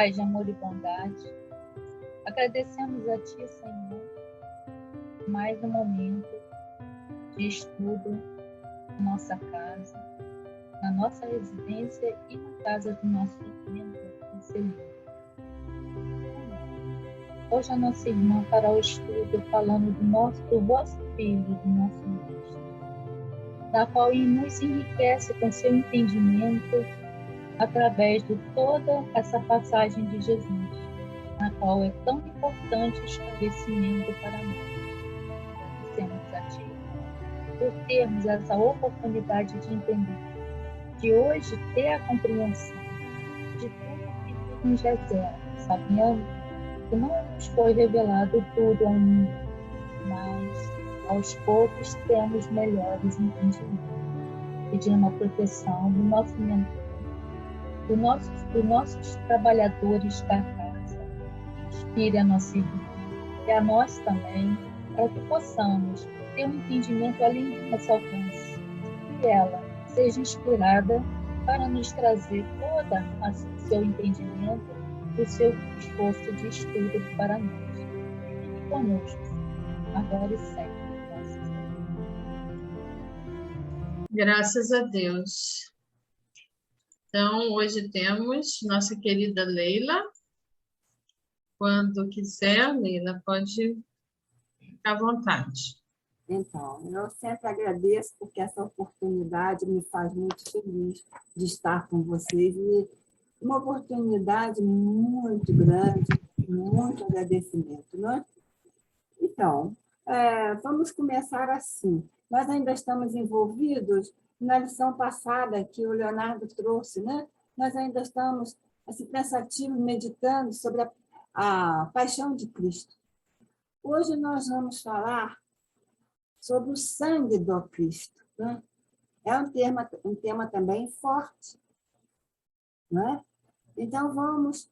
paz, de amor e bondade. Agradecemos a Ti, Senhor, mais um momento de estudo na nossa casa, na nossa residência e na casa do nosso mentor conselheiro. Hoje a nossa irmã fará o estudo falando do vosso Filho, do nosso Mestre, da qual nos enriquece com seu entendimento através de toda essa passagem de Jesus, na qual é tão importante o esclarecimento para nós. Agradecemos a Ti por termos essa oportunidade de entender, de hoje ter a compreensão de tudo que tu nos reserva, sabendo que não nos foi revelado tudo ainda, mas aos poucos temos melhores entendimentos, pedindo a proteção do nosso mentor, dos nossos trabalhadores da casa, que inspire a nossa irmã e a nós também, para que possamos ter um entendimento além do nosso alcance, e ela seja inspirada para nos trazer todo o seu entendimento, o seu esforço de estudo para nós. Fique conosco, agora e sempre. Graças a Deus. Então, hoje temos nossa querida Leila. Quando quiser, Leila, pode ficar à vontade. Então, eu sempre agradeço porque essa oportunidade me faz muito feliz de estar com vocês e uma oportunidade muito grande, muito agradecimento, não é? Então, vamos começar assim. Nós ainda estamos envolvidos na lição passada que o Leonardo trouxe, né? Nós ainda estamos assim, pensativos, meditando sobre a paixão de Cristo. Hoje nós vamos falar sobre o sangue do Cristo, né? É um tema também forte, não é? Então, vamos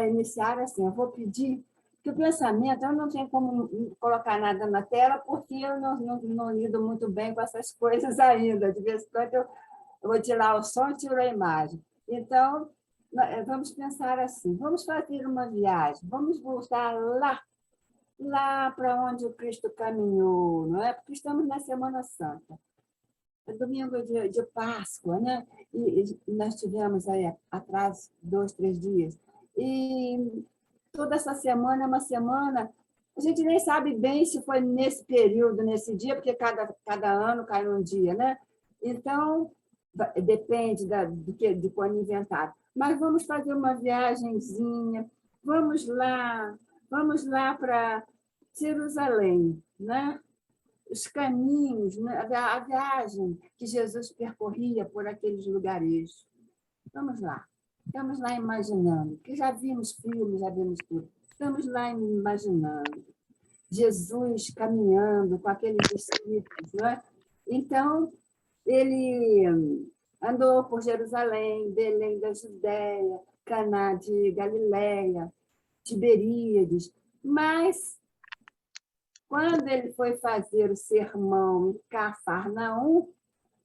iniciar assim. Eu vou pedir que o pensamento, eu não tenho como colocar nada na tela, porque eu não lido muito bem com essas coisas ainda. De vez em quando eu vou tirar o som e tiro a imagem. Então, vamos pensar assim, vamos fazer uma viagem, vamos voltar lá para onde o Cristo caminhou, não é? Porque estamos na Semana Santa. É domingo de Páscoa, né? E nós tivemos aí atrás 2, 3 dias. E toda essa semana é uma semana, a gente nem sabe bem se foi nesse período, nesse dia, porque cada ano cai um dia, né? Então, depende de quando inventaram. Mas vamos fazer uma viagenzinha, vamos lá para Jerusalém, né? Os caminhos, né? A viagem que Jesus percorria por aqueles lugares. Vamos lá imaginando, que já vimos filmes, já vimos tudo. Estamos lá imaginando Jesus caminhando com aqueles discípulos, não é? Então, ele andou por Jerusalém, Belém da Judéia, Caná de Galileia, Tiberíades, mas quando ele foi fazer o sermão em Cafarnaum,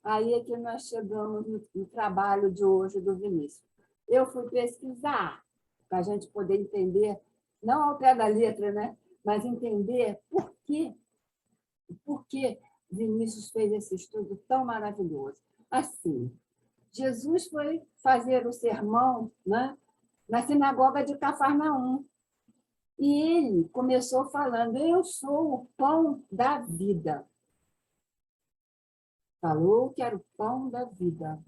aí é que nós chegamos no trabalho de hoje do Vinícius. Eu fui pesquisar, para a gente poder entender, não ao pé da letra, né? Mas entender por que Vinícius fez esse estudo tão maravilhoso. Assim, Jesus foi fazer o sermão, né, na sinagoga de Cafarnaum. E ele começou falando, eu sou o pão da vida. Falou que era o pão da vida.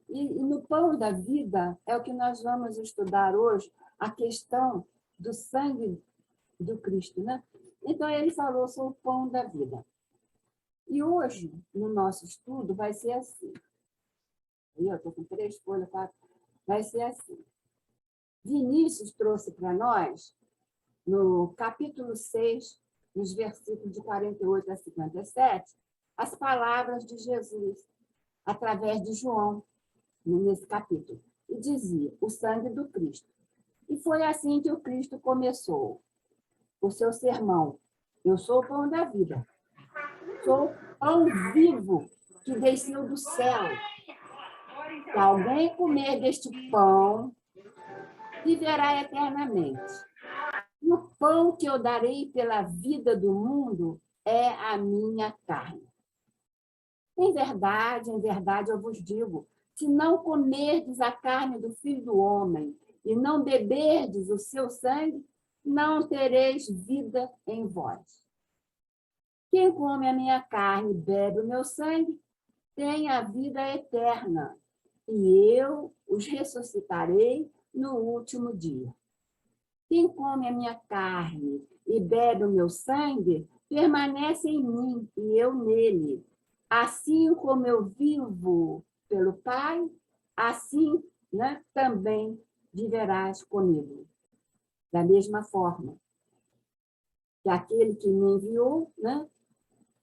E no pão da vida é o que nós vamos estudar hoje, a questão do sangue do Cristo, né? Então, ele falou, sou o pão da vida. E hoje, no nosso estudo, vai ser assim. Eu estou com 3 folhas, 4. Vai ser assim. Vinícius trouxe para nós, no capítulo 6, nos versículos de 48 a 57, as palavras de Jesus, através de João, nesse capítulo. E dizia, o sangue do Cristo. E foi assim que o Cristo começou o seu sermão. Eu sou o pão da vida. Sou o pão vivo que desceu do céu. Se alguém comer deste pão, viverá eternamente. E o pão que eu darei pela vida do mundo é a minha carne. Em verdade, eu vos digo, se não comerdes a carne do Filho do Homem e não beberdes o seu sangue, não tereis vida em vós. Quem come a minha carne e bebe o meu sangue tem a vida eterna, e eu os ressuscitarei no último dia. Quem come a minha carne e bebe o meu sangue permanece em mim e eu nele. Assim como eu vivo pelo Pai, assim, né, também viverás comigo. Da mesma forma que aquele que me enviou, né?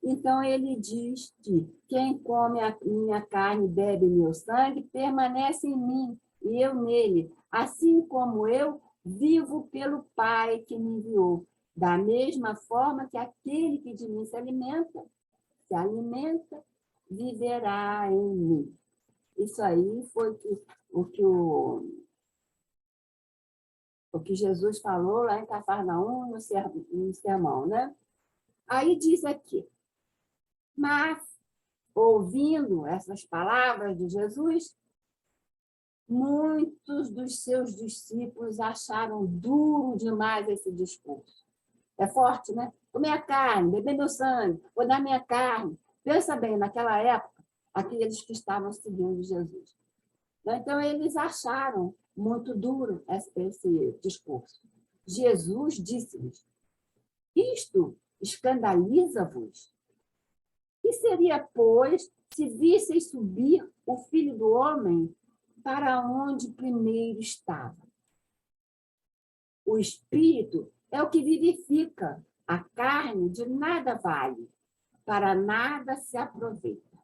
Então ele diz que quem come a minha carne e bebe meu sangue permanece em mim e eu nele, assim como eu vivo pelo Pai que me enviou. Da mesma forma que aquele que de mim se alimenta, viverá em mim. Isso aí foi o que Jesus falou lá em Cafarnaum, no sermão, né? Aí diz aqui, mas, ouvindo essas palavras de Jesus, muitos dos seus discípulos acharam duro demais esse discurso. É forte, né? Comer a carne, beber meu sangue, vou dar minha carne. Pensa bem, naquela época, aqueles que estavam seguindo Jesus. Então, eles acharam muito duro esse discurso. Jesus disse-lhes, isto escandaliza-vos? Que seria, pois, se visseis subir o Filho do Homem para onde primeiro estava? O Espírito é o que vivifica, a carne de nada vale, para nada se aproveita.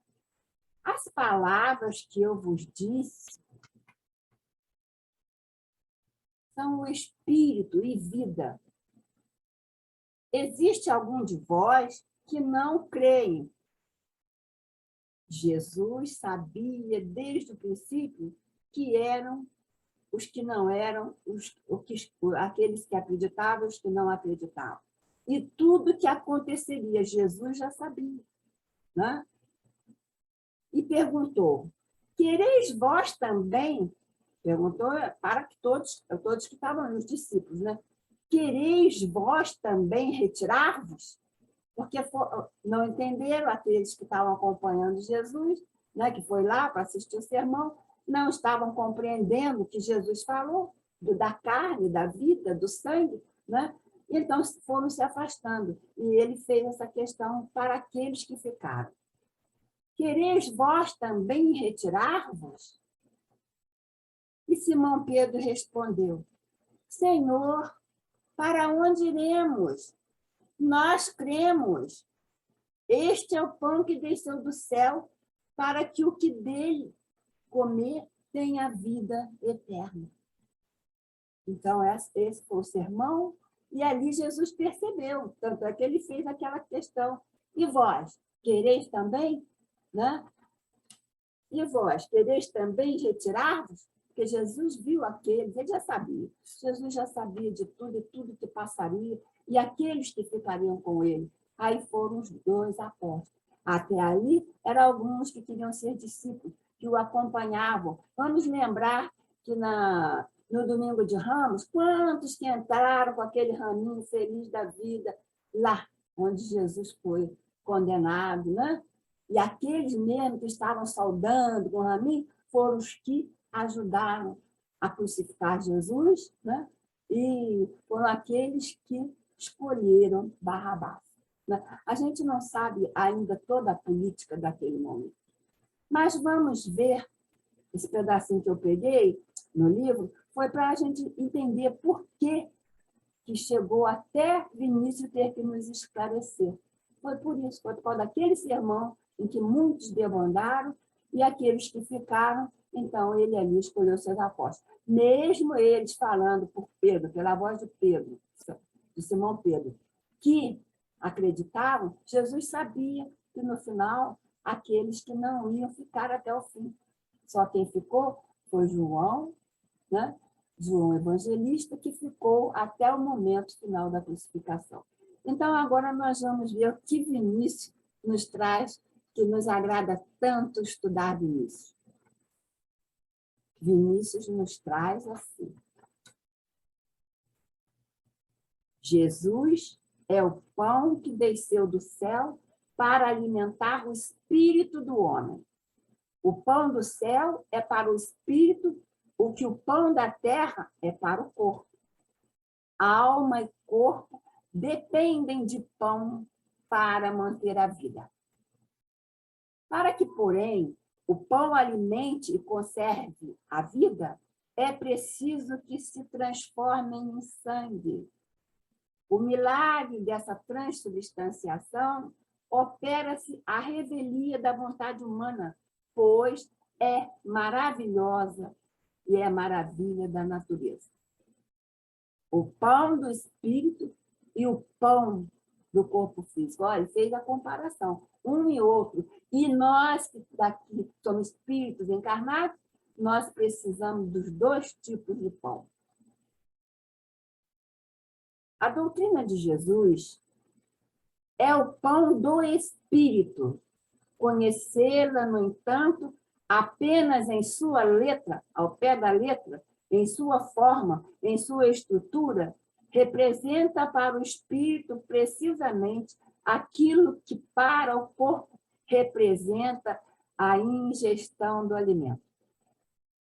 As palavras que eu vos disse são o Espírito e vida. Existe algum de vós que não creem? Jesus sabia desde o princípio que eram os que não eram, aqueles que acreditavam e os que não acreditavam. E tudo que aconteceria, Jesus já sabia. Né? E perguntou, quereis vós também? Perguntou para que todos que estavam, os discípulos, né? Quereis vós também retirar-vos? Porque não entenderam aqueles que estavam acompanhando Jesus, né, que foi lá para assistir o sermão, não estavam compreendendo o que Jesus falou, da carne, da vida, do sangue, né? Então foram se afastando. E ele fez essa questão para aqueles que ficaram. Quereis vós também retirar-vos? E Simão Pedro respondeu, Senhor, para onde iremos? Nós cremos. Este é o pão que desceu do céu, para que o que dele comer tenha vida eterna. Então, esse foi o sermão, e ali Jesus percebeu, tanto é que ele fez aquela questão. E vós, quereis também? Né? E vós, quereis também retirar-vos? Porque Jesus viu aqueles, ele já sabia. Jesus já sabia de tudo e tudo que passaria, e aqueles que ficariam com ele. Aí foram os 2 apóstolos. Até ali, eram alguns que queriam ser discípulos, que o acompanhavam. Vamos lembrar que no domingo de Ramos, quantos que entraram com aquele raminho feliz da vida, lá onde Jesus foi condenado, né? E aqueles mesmo que estavam saudando com o raminho, foram os que ajudaram a crucificar Jesus, né? E foram aqueles que escolheram Barrabás. A gente não sabe ainda toda a política daquele momento. Mas vamos ver, esse pedacinho que eu peguei no livro, foi para a gente entender por que chegou até Vinícius ter que nos esclarecer. Foi por isso, foi por causa daquele sermão em que muitos debandaram e aqueles que ficaram, então ele ali escolheu seus apóstolos. Mesmo eles falando por Pedro, pela voz de Pedro, de Simão Pedro, que acreditavam, Jesus sabia que no final aqueles que não iam ficar até o fim. Só quem ficou foi João, né? João Evangelista, que ficou até o momento final da crucificação. Então, agora nós vamos ver o que Vinícius nos traz, que nos agrada tanto estudar Vinícius. Vinícius nos traz assim: Jesus é o pão que desceu do céu para alimentar o espírito do homem. O pão do céu é para o espírito, o que o pão da terra é para o corpo. Alma e corpo dependem de pão para manter a vida. Para que, porém, o pão alimente e conserve a vida, é preciso que se transforme em sangue. O milagre dessa transubstanciação opera-se à revelia da vontade humana, pois é maravilhosa e é maravilha da natureza. O pão do espírito e o pão do corpo físico. Olha, ele fez a comparação, um e outro. E nós, que daqui somos espíritos encarnados, nós precisamos dos dois tipos de pão. A doutrina de Jesus é o pão do espírito. Conhecê-la, no entanto, apenas em sua letra, ao pé da letra, em sua forma, em sua estrutura, representa para o espírito precisamente aquilo que para o corpo representa a ingestão do alimento.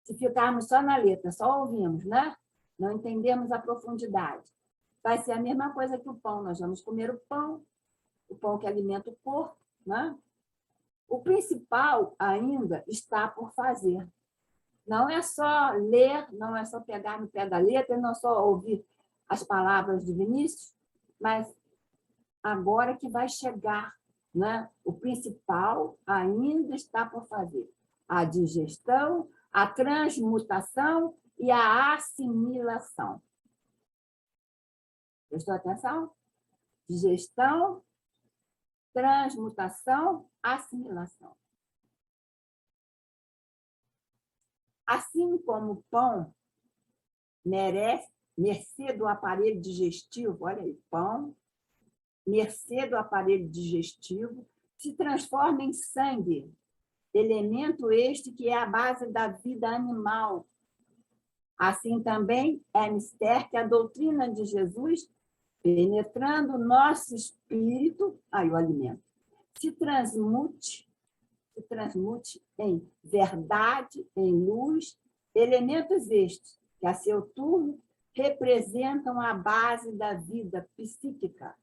Se ficarmos só na letra, só ouvimos, né? Não entendemos a profundidade. Vai ser a mesma coisa que o pão. Nós vamos comer o pão que alimenta o corpo, né? O principal ainda está por fazer. Não é só ler, não é só pegar no pé da letra, não é só ouvir as palavras de Vinícius, mas agora que vai chegar, né? O principal ainda está por fazer. A digestão, a transmutação e a assimilação. Prestou atenção? Digestão, transmutação, assimilação. Assim como o pão mercê do aparelho digestivo, olha aí, pão, mercê do aparelho digestivo, se transforma em sangue, elemento este que é a base da vida animal. Assim também é mister que a doutrina de Jesus, penetrando o nosso espírito, aí o alimento, se transmute em verdade, em luz, elementos estes, que a seu turno representam a base da vida psíquica.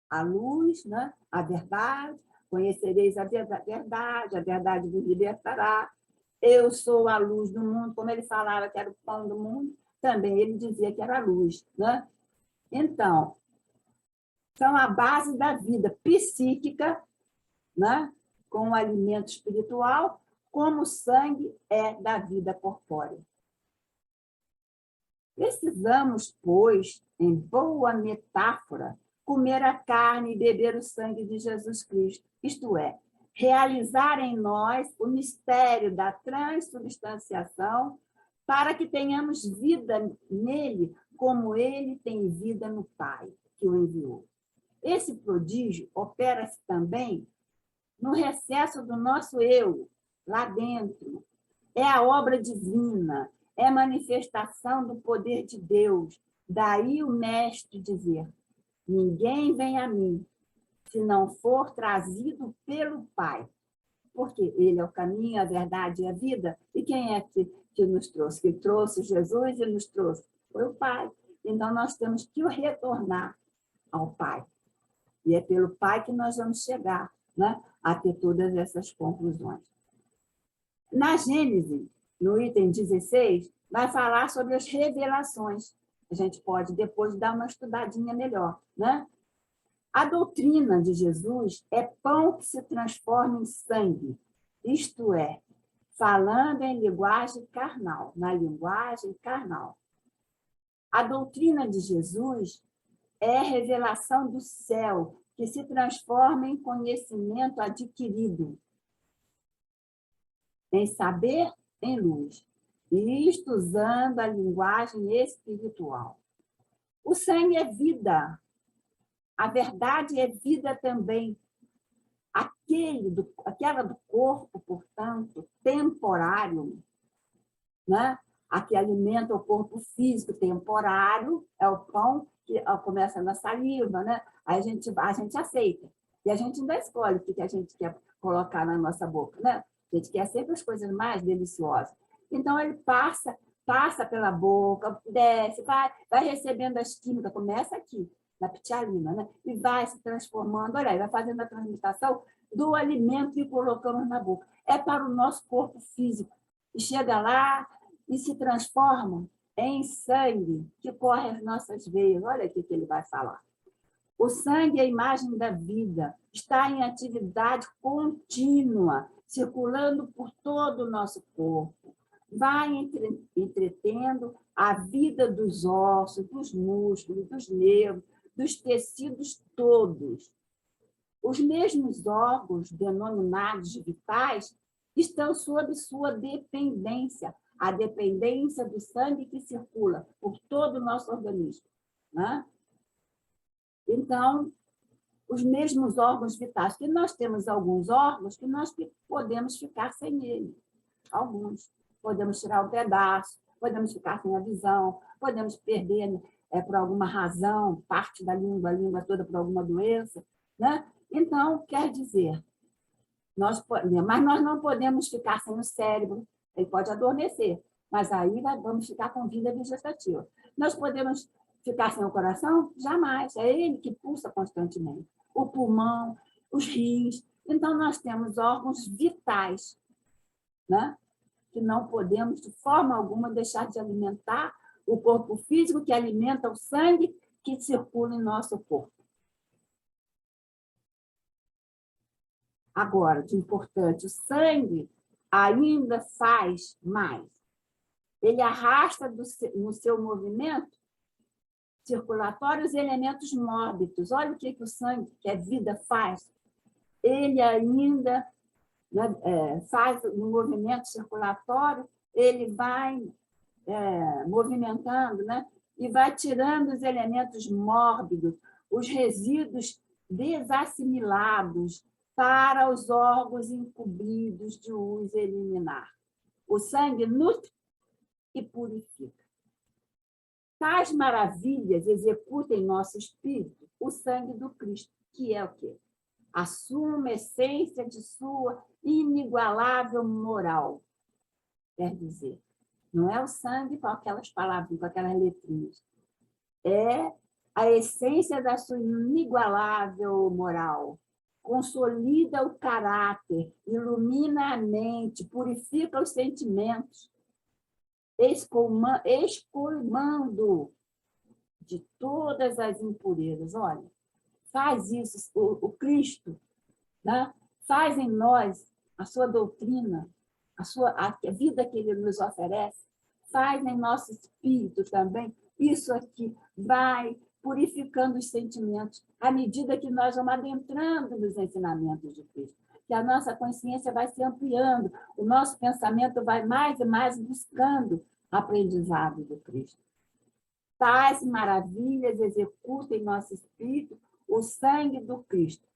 A luz, né? A verdade, conhecereis a verdade vos libertará. Eu sou a luz do mundo, como ele falava que era o pão do mundo, também ele dizia que era a luz, né? Então, são a base da vida psíquica, né? Com o alimento espiritual, como o sangue é da vida corpórea. Precisamos, pois, em boa metáfora, comer a carne e beber o sangue de Jesus Cristo, isto é, realizar em nós o mistério da transubstanciação para que tenhamos vida nele como ele tem vida no Pai, que o enviou. Esse prodígio opera-se também no recesso do nosso eu, lá dentro. É a obra divina, é manifestação do poder de Deus. Daí o mestre dizer: ninguém vem a mim se não for trazido pelo Pai. Porque ele é o caminho, a verdade e a vida. E quem é que nos trouxe? Que trouxe Jesus e nos trouxe? Foi o Pai. Então, nós temos que retornar ao Pai. E é pelo Pai que nós vamos chegar, né, a ter todas essas conclusões. Na Gênesis, no item 16, vai falar sobre as revelações. A gente pode depois dar uma estudadinha melhor, né? A doutrina de Jesus é pão que se transforma em sangue, isto é, falando em linguagem carnal, na linguagem carnal. A doutrina de Jesus é revelação do céu, que se transforma em conhecimento adquirido, em saber, em luz. Isto usando a linguagem espiritual. O sangue é vida. A verdade é vida também. Aquela do corpo, portanto, temporário, né? A que alimenta o corpo físico temporário, é o pão que começa na saliva, né? Aí a gente aceita. E a gente ainda escolhe o que a gente quer colocar na nossa boca, né? A gente quer sempre as coisas mais deliciosas. Então, ele passa pela boca, desce, vai recebendo as químicas, começa aqui, na pitialina, né? E vai se transformando, olha aí, vai fazendo a transmutação do alimento que colocamos na boca. É para o nosso corpo físico. E chega lá e se transforma em sangue que corre as nossas veias. Olha aqui que ele vai falar. O sangue é a imagem da vida, está em atividade contínua, circulando por todo o nosso corpo. Vai entretendo a vida dos ossos, dos músculos, dos nervos, dos tecidos todos. Os mesmos órgãos denominados vitais estão sob sua dependência, a dependência do sangue que circula por todo o nosso organismo, né? Então, os mesmos órgãos vitais, que nós temos alguns órgãos que nós podemos ficar sem ele, alguns. Podemos tirar um pedaço, podemos ficar sem a visão, podemos perder, por alguma razão, parte da língua, a língua toda por alguma doença, né? Então, quer dizer, mas nós não podemos ficar sem o cérebro, ele pode adormecer, mas aí vamos ficar com vida vegetativa. Nós podemos ficar sem o coração? Jamais, é ele que pulsa constantemente. O pulmão, os rins. Então, nós temos órgãos vitais, né? Que não podemos, de forma alguma, deixar de alimentar o corpo físico, que alimenta o sangue que circula em nosso corpo. Agora, de importante, o sangue ainda faz mais. Ele arrasta no seu movimento circulatório os elementos mórbidos. Olha o que o sangue, que é vida, faz. Ele ainda, né, faz no movimento circulatório, ele vai movimentando, né, e vai tirando os elementos mórbidos, os resíduos desassimilados, para os órgãos incumbidos de os eliminar. O sangue nutre e purifica. Tais maravilhas executa em nosso espírito o sangue do Cristo, que é o quê? A suma essência de sua inigualável moral. Quer dizer, não é o sangue com aquelas palavras, com aquelas letrinhas. É a essência da sua inigualável moral. Consolida o caráter, ilumina a mente, purifica os sentimentos, escolmando de todas as impurezas. Olha, faz isso, o Cristo, né? Faz em nós a sua doutrina, a vida que ele nos oferece, faz em nosso espírito também. Isso aqui vai purificando os sentimentos, à medida que nós vamos adentrando nos ensinamentos de Cristo, que a nossa consciência vai se ampliando, o nosso pensamento vai mais e mais buscando aprendizado do Cristo. Tais maravilhas executa em nosso espírito o sangue do Cristo,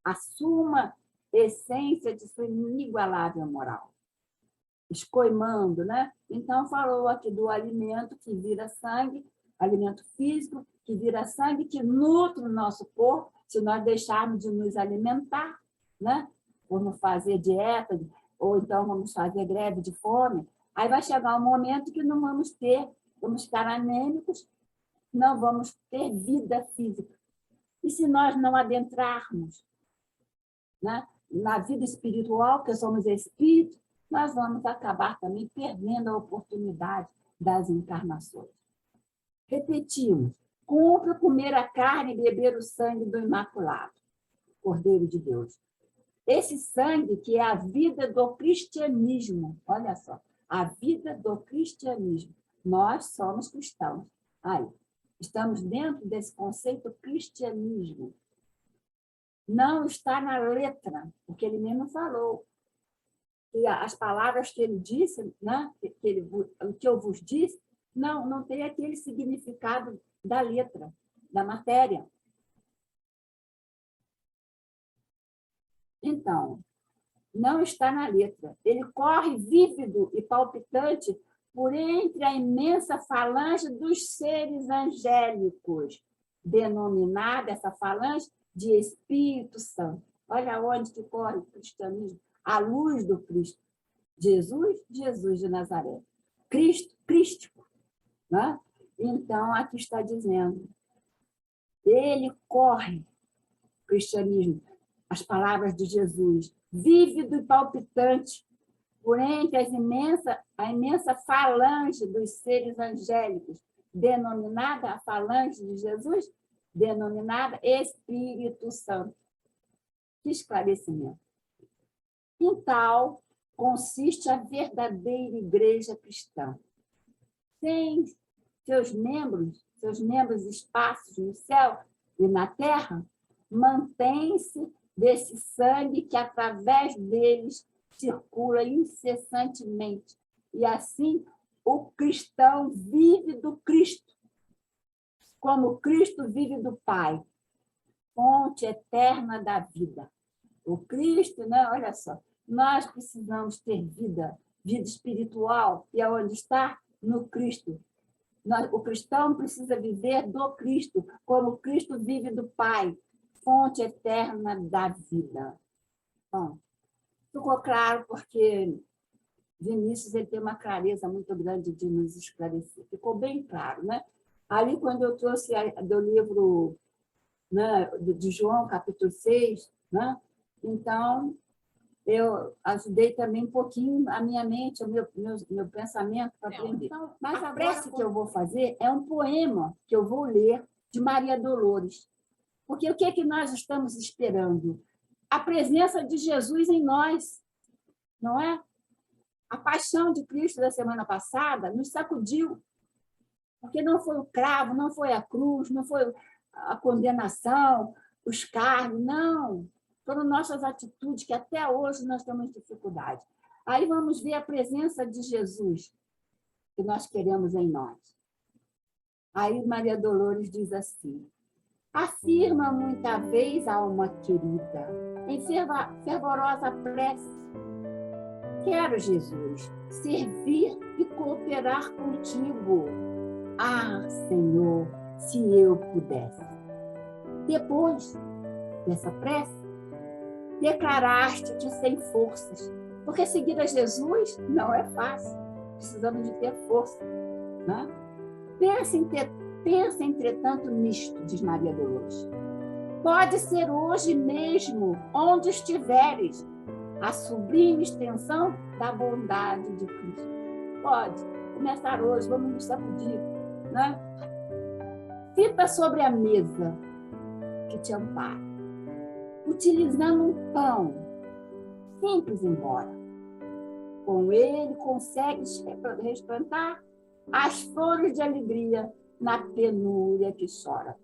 a suma essência de sua inigualável moral. Escoimando, né? Então, falou aqui do alimento que vira sangue, alimento físico, que vira sangue, que nutre o nosso corpo, se nós deixarmos de nos alimentar, né? Vamos fazer dieta, ou então vamos fazer greve de fome, aí vai chegar um momento que não vamos ficar anêmicos, não vamos ter vida física. E se nós não adentrarmos, né, na vida espiritual, que somos espíritos, nós vamos acabar também perdendo a oportunidade das encarnações. Repetimos, cumpre comer a carne e beber o sangue do Imaculado, Cordeiro de Deus. Esse sangue que é a vida do cristianismo, olha só, a vida do cristianismo. Nós somos cristãos. Aí, estamos dentro desse conceito cristianismo. Não está na letra, porque ele mesmo falou. E as palavras que ele disse, né, o que eu vos disse, não tem aquele significado da letra, da matéria. Então, não está na letra. Ele corre vívido e palpitante por entre a imensa falange dos seres angélicos, denominada essa falange de Espírito Santo. Olha onde que corre o cristianismo, a luz do Cristo. Jesus de Nazaré. Cristo, crístico. Né? Então, aqui está dizendo, ele corre, o cristianismo, as palavras de Jesus, vívido e palpitante, por entre a imensa falange dos seres angélicos, denominada a falange de Jesus, denominada Espírito Santo. Que esclarecimento. Em tal consiste a verdadeira igreja cristã. Sem seus membros esparsos no céu e na terra, mantém-se desse sangue que através deles circula incessantemente. E assim o cristão vive do Cristo, como Cristo vive do Pai, fonte eterna da vida. O Cristo, né? Olha só, nós precisamos ter vida espiritual, e aonde está? No Cristo. O cristão precisa viver do Cristo, como Cristo vive do Pai, fonte eterna da vida. Bom, ficou claro porque Vinícius ele tem uma clareza muito grande de nos esclarecer. Ficou bem claro, né? Ali, quando eu trouxe do livro, né, de João, capítulo 6, né? Então, eu ajudei também um pouquinho a minha mente, o meu pensamento para aprender. Então, mas a prece que eu vou fazer é um poema que eu vou ler de Maria Dolores. Porque o que é que nós estamos esperando? A presença de Jesus em nós, não é? A paixão de Cristo da semana passada nos sacudiu, porque não foi o cravo, não foi a cruz, não foi a condenação, os cargos, não. Foram nossas atitudes que até hoje nós temos dificuldade. Aí vamos ver a presença de Jesus que nós queremos em nós. Aí Maria Dolores diz assim: afirma muita vez, alma querida, em fervorosa prece: quero, Jesus, servir e cooperar contigo. Ah, Senhor, se eu pudesse. Depois dessa prece, declaraste-te sem forças, porque seguir a Jesus não é fácil. Precisamos de ter força. Né? Pensa, entretanto, nisto, diz Maria Dolores. Pode ser hoje mesmo, onde estiveres, a sublime extensão da bondade de Cristo. Pode começar hoje, vamos nos sacudir. Né? Fita sobre a mesa que te ampara, utilizando um pão, simples embora. Com ele consegues resplantar as flores de alegria na penúria que chora.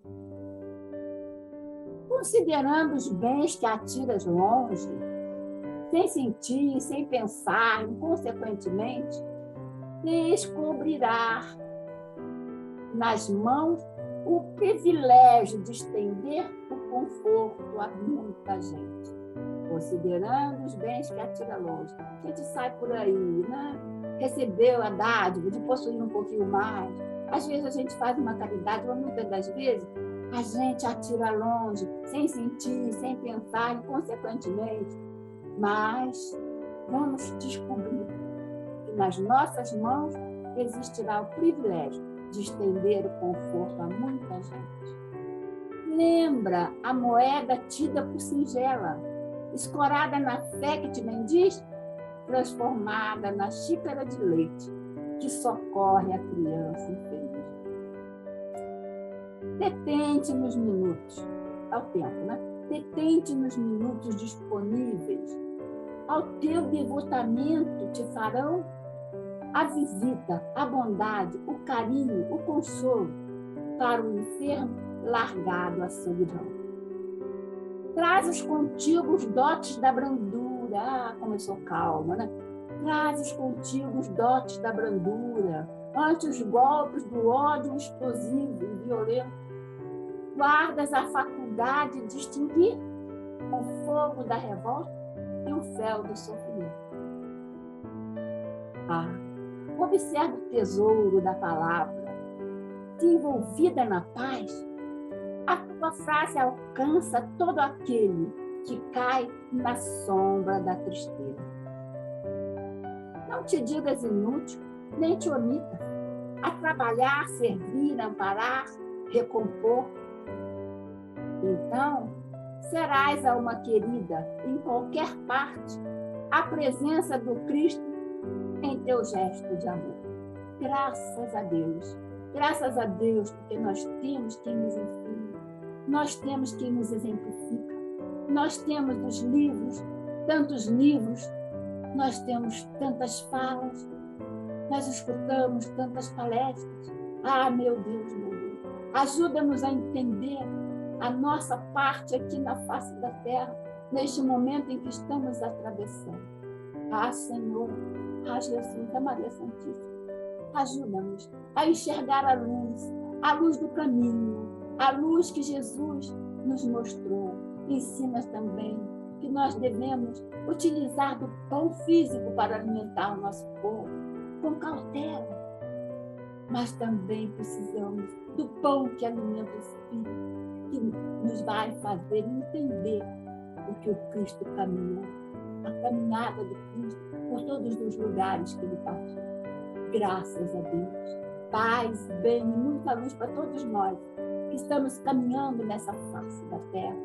Considerando os bens que atiras longe, sem sentir, sem pensar, inconsequentemente, descobrirás nas mãos o privilégio de estender o conforto a muita gente. Considerando os bens que atira longe. A gente sai por aí, né? Recebeu a dádiva de possuir um pouquinho mais. Às vezes a gente faz uma caridade, mas muitas das vezes a gente atira longe, sem sentir, sem pensar, inconsequentemente. Mas vamos descobrir que nas nossas mãos existirá o privilégio de estender o conforto a muita gente. Lembra a moeda tida por singela, escorada na fé que te bendiz, transformada na xícara de leite que socorre a criança infeliz. Detente nos minutos, ao tempo, né? Detente nos minutos disponíveis. Ao teu devotamento te farão a visita, a bondade, o carinho, o consolo para o enfermo largado à solidão. Trazes contigo os dotes da brandura, olha, como eu sou calma, né? Trazes contigo os dotes da brandura, ante os golpes do ódio explosivo e violento. Guardas a faculdade de distinguir o fogo da revolta e o fel do sofrimento. Observa o tesouro da palavra. Se envolvida na paz, a tua frase alcança todo aquele que cai na sombra da tristeza. Não te digas inútil, nem te omitas a trabalhar, servir, amparar, recompor. Então, serás alma querida em qualquer parte, a presença do Cristo em teu gesto de amor. Graças a Deus. Graças a Deus, porque nós temos quem nos ensina, nós temos quem nos exemplifica, nós temos os livros, tantos livros, nós temos tantas falas, nós escutamos tantas palestras. Meu Deus, meu Deus, ajuda-nos a entender a nossa parte aqui na face da terra, neste momento em que estamos atravessando. Senhor, Jesus, a Maria Santíssima, ajuda-nos a enxergar a luz do caminho, a luz que Jesus nos mostrou. Ensina também que nós devemos utilizar do pão físico para alimentar o nosso corpo, com cautela, mas também precisamos do pão que alimenta o Espírito, que nos vai fazer entender o que o Cristo caminhou, a caminhada do Cristo por todos os lugares que ele partiu. Graças a Deus. Paz, bem e muita luz para todos nós que estamos caminhando nessa face da Terra,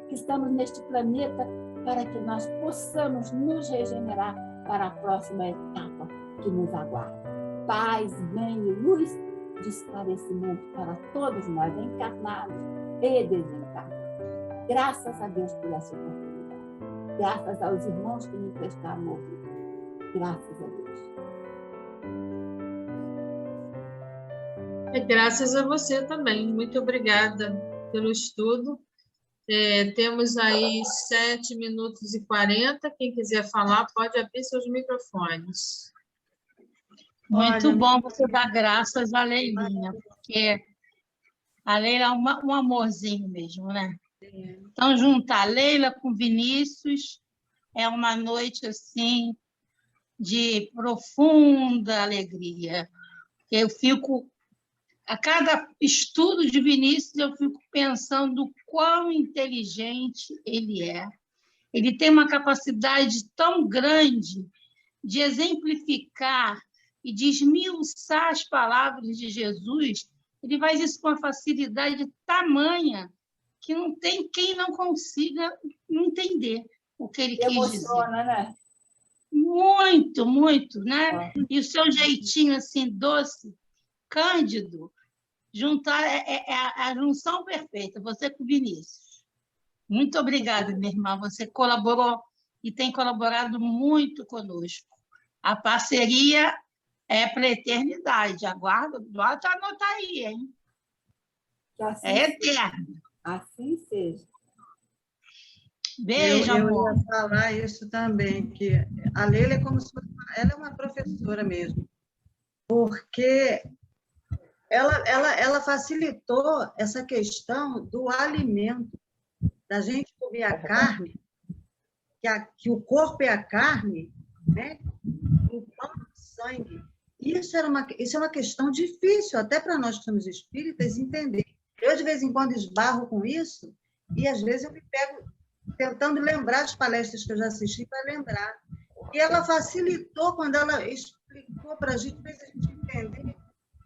que estamos neste planeta para que nós possamos nos regenerar para a próxima etapa que nos aguarda. Paz, bem e luz de esclarecimento para todos nós, encarnados e desencarnados. Graças a Deus por essa oportunidade. Graças aos irmãos que me prestaram ouvido. Graças a Deus. Graças a você também. Muito obrigada pelo estudo. Temos aí 7 minutos e 40. Quem quiser falar, pode abrir seus microfones. Muito bom você dar graças à Leilinha, porque a Leila é um amorzinho mesmo, né? Então, juntar a Leila com Vinícius é uma noite, assim, de profunda alegria. Eu fico... A cada estudo de Vinícius, eu fico pensando o quão inteligente ele é. Ele tem uma capacidade tão grande de exemplificar e de esmiuçar as palavras de Jesus. Ele faz isso com uma facilidade tamanha que não tem quem não consiga entender o que ele quis dizer. Emociona, né? Muito, muito, né? E o seu jeitinho assim, doce, cândido, juntar é a junção perfeita, você com o Vinícius. Muito obrigada, minha irmã. Você colaborou e tem colaborado muito conosco. A parceria é para a eternidade. Aguarda, bota anotar aí, hein? Assim é eterno. Assim seja. Beijo, eu amor. ia falar isso também, que a Leila é como se fosse, ela é uma professora mesmo, porque ela facilitou essa questão do alimento, da gente comer a carne, que o corpo é a carne, né? O pão e o sangue. Isso é uma questão difícil, até para nós que somos espíritas, entender. Eu, de vez em quando, esbarro com isso, e às vezes eu me pego tentando lembrar as palestras que eu já assisti para lembrar. E ela facilitou quando ela explicou para a gente, fez a gente entender,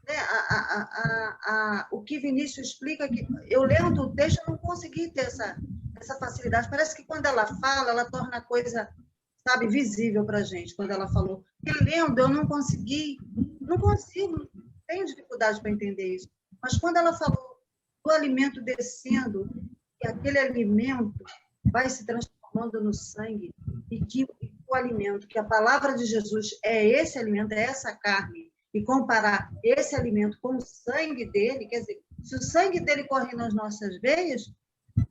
né, o que Vinícius explica. Que eu lendo o texto, eu não consegui ter essa facilidade. Parece que quando ela fala, ela torna a coisa, sabe, visível para a gente, quando ela falou. E lendo, eu não consigo, tenho dificuldade para entender isso. Mas quando ela falou do alimento descendo, que aquele alimento vai se transformando no sangue, e que o alimento, que a palavra de Jesus é esse alimento, é essa carne, e comparar esse alimento com o sangue dele, quer dizer, se o sangue dele corre nas nossas veias, o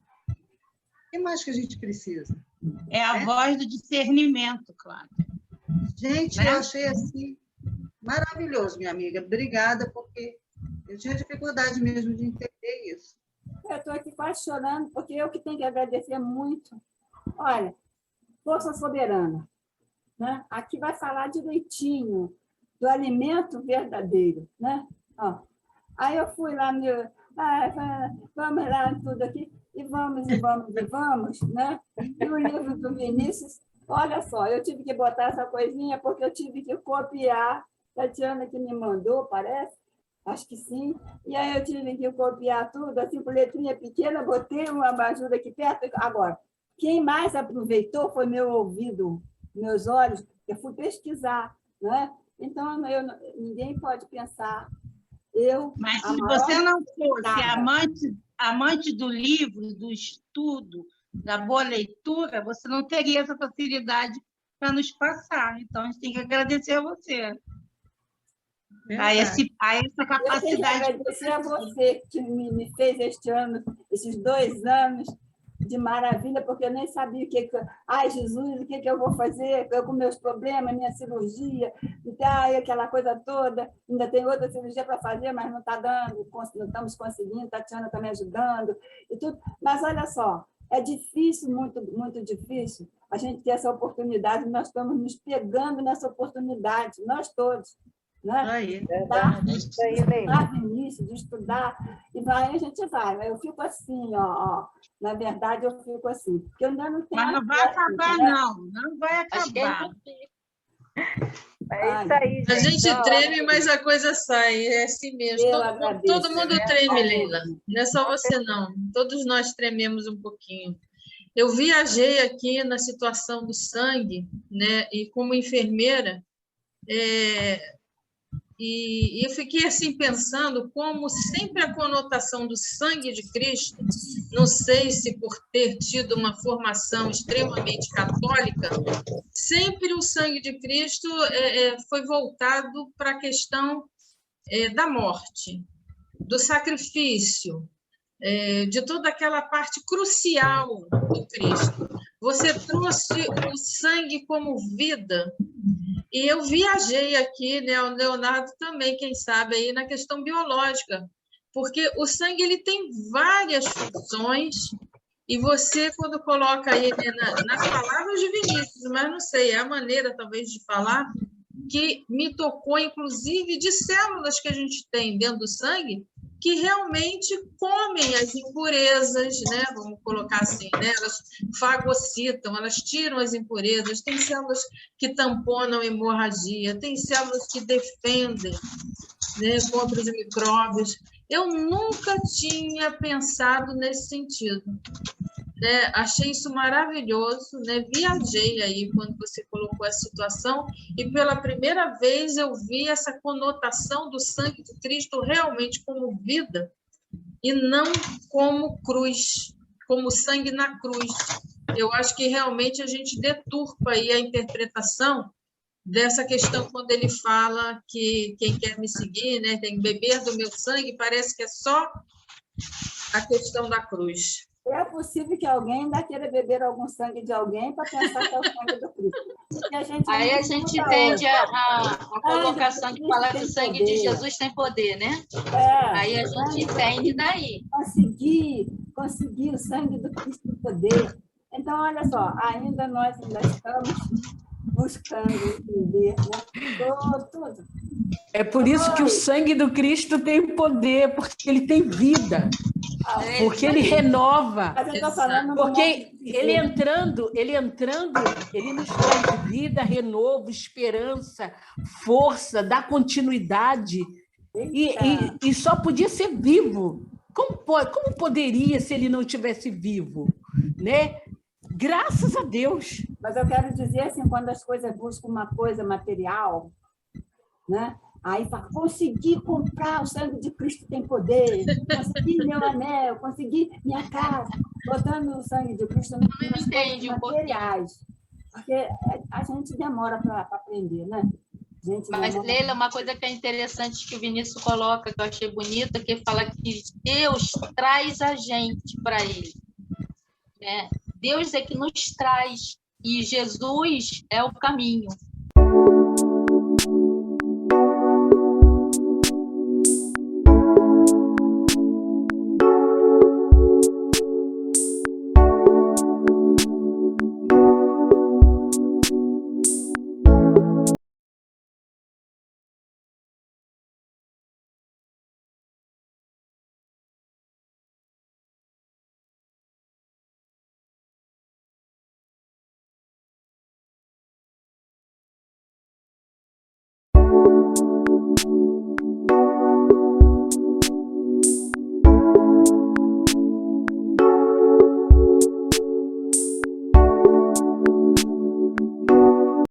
que mais que a gente precisa? É a voz do discernimento, claro. Gente, Né? eu achei assim maravilhoso, minha amiga. Obrigada, porque eu tinha dificuldade mesmo de entender isso. Eu estou aqui quase chorando, porque eu que tenho que agradecer muito. Olha, Força Soberana, né? Aqui vai falar direitinho do alimento verdadeiro, né? Ó, aí eu fui lá, vamos lá, tudo aqui, e vamos, né? E o livro do Vinícius, olha só, eu tive que botar essa coisinha porque eu tive que copiar, Tatiana que me mandou, parece, acho que sim, e aí eu tive que copiar tudo, assim, por letrinha pequena, botei uma abajur aqui perto. Agora, quem mais aproveitou foi meu ouvido, meus olhos, eu fui pesquisar, né? Então, ninguém pode pensar. Mas se você não fosse amante do livro, do estudo, da boa leitura, você não teria essa facilidade para nos passar. Então, a gente tem que agradecer a você. A essa capacidade. Eu tenho que agradecer a você que me fez este ano, esses 2 anos de maravilha, porque eu nem sabia o que... Ai, Jesus, o que eu vou fazer? Eu com meus problemas, minha cirurgia, aquela coisa toda. Ainda tem outra cirurgia para fazer, mas não está dando, não estamos conseguindo, Tatiana está me ajudando. E tudo. Mas olha só, é difícil, muito, muito difícil, a gente ter essa oportunidade, nós estamos nos pegando nessa oportunidade, nós todos. Né? Estudar Vinícius, de estudar, e a gente vai. Eu fico assim, ó. Na verdade, eu fico assim. Porque eu ainda não tenho. Mas não vai acabar, né? não vai acabar. É isso aí, gente. A gente treme, mas a coisa sai, é assim mesmo. Todo mundo treme, Leila. Não é só você, não. Todos nós trememos um pouquinho. Eu viajei aqui na situação do sangue, né? E como enfermeira, e eu fiquei assim pensando como sempre a conotação do sangue de Cristo, não sei se por ter tido uma formação extremamente católica, sempre o sangue de Cristo foi voltado para a questão da morte, do sacrifício, de toda aquela parte crucial do Cristo. Você trouxe o sangue como vida. E eu viajei aqui, né, o Leonardo também, quem sabe, aí na questão biológica, porque o sangue ele tem várias funções, e você, quando coloca aí, né, nas palavras de Vinícius, mas não sei, é a maneira, talvez, de falar, que me tocou, inclusive, de células que a gente tem dentro do sangue, que realmente comem as impurezas, né? Vamos colocar assim, né? Elas fagocitam, elas tiram as impurezas. Tem células que tamponam a hemorragia, tem células que defendem, né, contra os micróbios. Eu nunca tinha pensado nesse sentido. Né? Achei isso maravilhoso, né? Viajei aí quando você colocou a situação e pela primeira vez eu vi essa conotação do sangue de Cristo realmente como vida e não como cruz, como sangue na cruz. Eu acho que realmente a gente deturpa aí a interpretação dessa questão quando ele fala que quem quer me seguir, né, tem que beber do meu sangue, parece que é só a questão da cruz. É possível que alguém ainda queira beber algum sangue de alguém para pensar que é o sangue do Cristo. Aí a gente entende a colocação de falar que o sangue de Jesus tem poder, né? Aí a gente entende daí. Conseguir o sangue do Cristo tem poder. Então, olha só, nós ainda estamos buscando entender, né? Tudo. É por isso que o sangue do Cristo tem poder, porque ele tem vida. Porque ele renova. Porque ele entrando, ele nos traz vida, renovo, esperança, força, dá continuidade. E só podia ser vivo. Como poderia se ele não tivesse vivo? Né? Graças a Deus. Mas eu quero dizer assim, quando as coisas buscam uma coisa material, né? Aí fala, consegui comprar, o sangue de Cristo tem poder, consegui meu anel, consegui minha casa, botando o sangue de Cristo nas coisas materiais. Porque a gente demora para aprender, né? Mas, Leila, uma coisa que é interessante que o Vinícius coloca, que eu achei bonita, que fala que Deus traz a gente para ele. Né? Deus é que nos traz, e Jesus é o caminho.